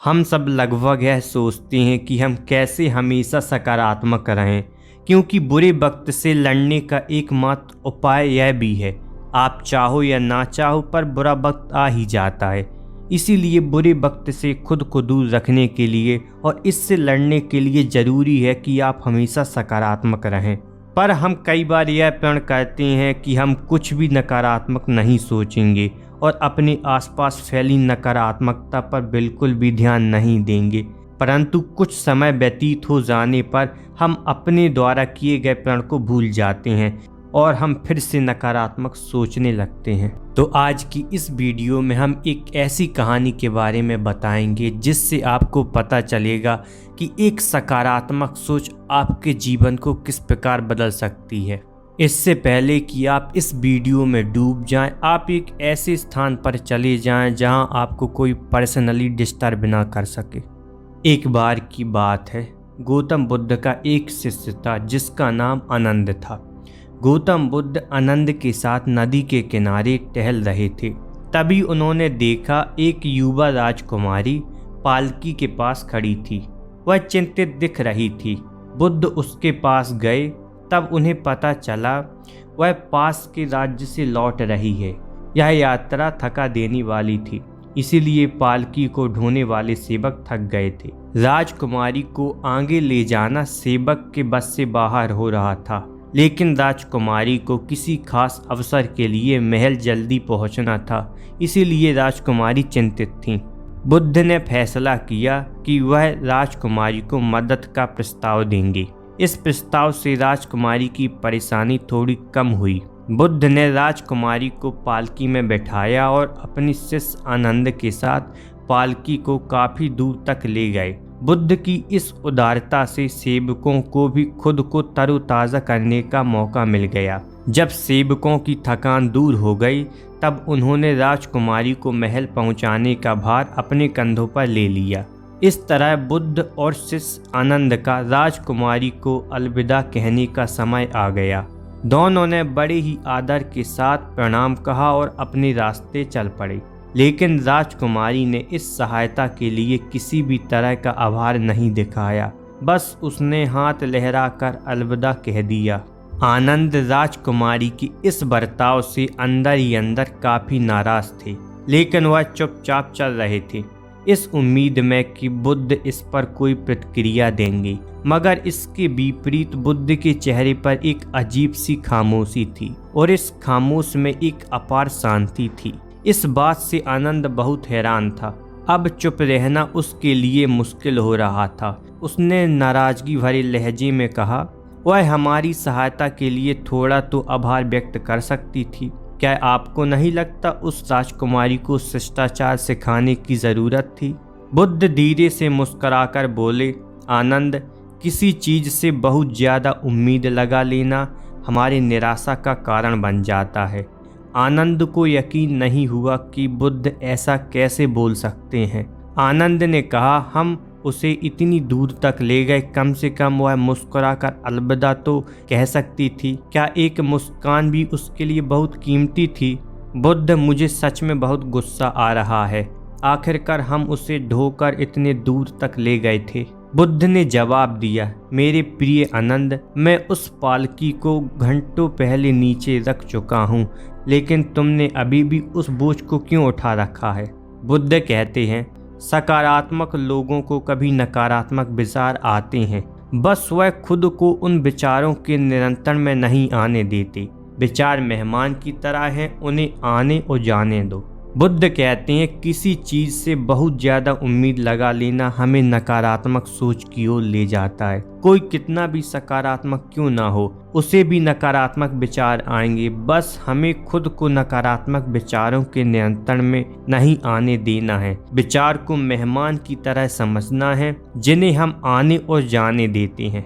हम सब लगभग यह सोचते हैं कि हम कैसे हमेशा सकारात्मक रहें, क्योंकि बुरे वक्त से लड़ने का एकमात्र उपाय यह भी है, आप चाहो या ना चाहो पर बुरा वक्त आ ही जाता है। इसीलिए बुरे वक्त से खुद को दूर रखने के लिए और इससे लड़ने के लिए ज़रूरी है कि आप हमेशा सकारात्मक रहें। पर हम कई बार यह प्रण करते हैं कि हम कुछ भी नकारात्मक नहीं सोचेंगे और अपने आसपास फैली नकारात्मकता पर बिल्कुल भी ध्यान नहीं देंगे, परंतु कुछ समय व्यतीत हो जाने पर हम अपने द्वारा किए गए प्रण को भूल जाते हैं और हम फिर से नकारात्मक सोचने लगते हैं। तो आज की इस वीडियो में हम एक ऐसी कहानी के बारे में बताएंगे जिससे आपको पता चलेगा कि एक सकारात्मक सोच आपके जीवन को किस प्रकार बदल सकती है। इससे पहले कि आप इस वीडियो में डूब जाएं, आप एक ऐसे स्थान पर चले जाएं जहां आपको कोई पर्सनली डिस्टर्ब ना कर सके। एक बार की बात है, गौतम बुद्ध का एक शिष्य था जिसका नाम आनंद था। गौतम बुद्ध आनंद के साथ नदी के किनारे टहल रहे थे। तभी उन्होंने देखा एक युवा राजकुमारी पालकी के पास खड़ी थी। वह चिंतित दिख रही थी। बुद्ध उसके पास गए, तब उन्हें पता चला वह पास के राज्य से लौट रही है। यह यात्रा थका देने वाली थी, इसीलिए पालकी को ढोने वाले सेवक थक गए थे। राजकुमारी को आगे ले जाना सेवक के बस से बाहर हो रहा था, लेकिन राजकुमारी को किसी खास अवसर के लिए महल जल्दी पहुंचना था, इसीलिए राजकुमारी चिंतित थी। बुद्ध ने फैसला किया कि वह राजकुमारी को मदद का प्रस्ताव देंगे। इस प्रस्ताव से राजकुमारी की परेशानी थोड़ी कम हुई। बुद्ध ने राजकुमारी को पालकी में बैठाया और अपने शिष्य आनंद के साथ पालकी को काफी दूर तक ले गए। बुद्ध की इस उदारता से सेवकों को भी खुद को तरोताज़ा करने का मौका मिल गया। जब सेवकों की थकान दूर हो गई, तब उन्होंने राजकुमारी को महल पहुंचाने का भार अपने कंधों पर ले लिया। इस तरह बुद्ध और शिष्य आनंद का राजकुमारी को अलविदा कहने का समय आ गया। दोनों ने बड़े ही आदर के साथ प्रणाम कहा और अपने रास्ते चल पड़े, लेकिन राजकुमारी ने इस सहायता के लिए किसी भी तरह का आभार नहीं दिखाया। बस उसने हाथ लहराकर अलविदा कह दिया। आनंद राजकुमारी की इस बर्ताव से अंदर ही अंदर काफी नाराज थे, लेकिन वह चुपचाप चल रहे थे, इस उम्मीद में कि बुद्ध इस पर कोई प्रतिक्रिया देंगे। मगर इसके विपरीत बुद्ध के चेहरे पर एक अजीब सी खामोशी थी और इस खामोश में एक अपार शांति थी। इस बात से आनंद बहुत हैरान था। अब चुप रहना उसके लिए मुश्किल हो रहा था। उसने नाराजगी भरे लहजे में कहा, वह हमारी सहायता के लिए थोड़ा तो आभार व्यक्त कर सकती थी। क्या आपको नहीं लगता उस राजकुमारी को शिष्टाचार सिखाने की ज़रूरत थी? बुद्ध धीरे से मुस्कुराकर बोले, आनंद, किसी चीज़ से बहुत ज़्यादा उम्मीद लगा लेना हमारी निराशा का कारण बन जाता है। आनंद को यकीन नहीं हुआ कि बुद्ध ऐसा कैसे बोल सकते हैं। आनंद ने कहा, हम उसे इतनी दूर तक ले गए, कम से कम वह मुस्कुराकर अलविदा तो कह सकती थी। क्या एक मुस्कान भी उसके लिए बहुत कीमती थी? बुद्ध, मुझे सच में बहुत गुस्सा आ रहा है। आखिरकार हम उसे ढोकर इतने दूर तक ले गए थे। बुद्ध ने जवाब दिया, मेरे प्रिय आनंद, मैं उस पालकी को घंटों पहले नीचे रख चुका हूँ, लेकिन तुमने अभी भी उस बोझ को क्यों उठा रखा है? बुद्ध कहते हैं, सकारात्मक लोगों को कभी नकारात्मक विचार आते हैं, बस वह खुद को उन विचारों के नियंत्रण में नहीं आने देते। विचार मेहमान की तरह हैं, उन्हें आने और जाने दो। बुद्ध कहते हैं, किसी चीज़ से बहुत ज़्यादा उम्मीद लगा लेना हमें नकारात्मक सोच की ओर ले जाता है। कोई कितना भी सकारात्मक क्यों ना हो, उसे भी नकारात्मक विचार आएंगे। बस हमें खुद को नकारात्मक विचारों के नियंत्रण में नहीं आने देना है। विचार को मेहमान की तरह समझना है, जिन्हें हम आने और जाने देते हैं।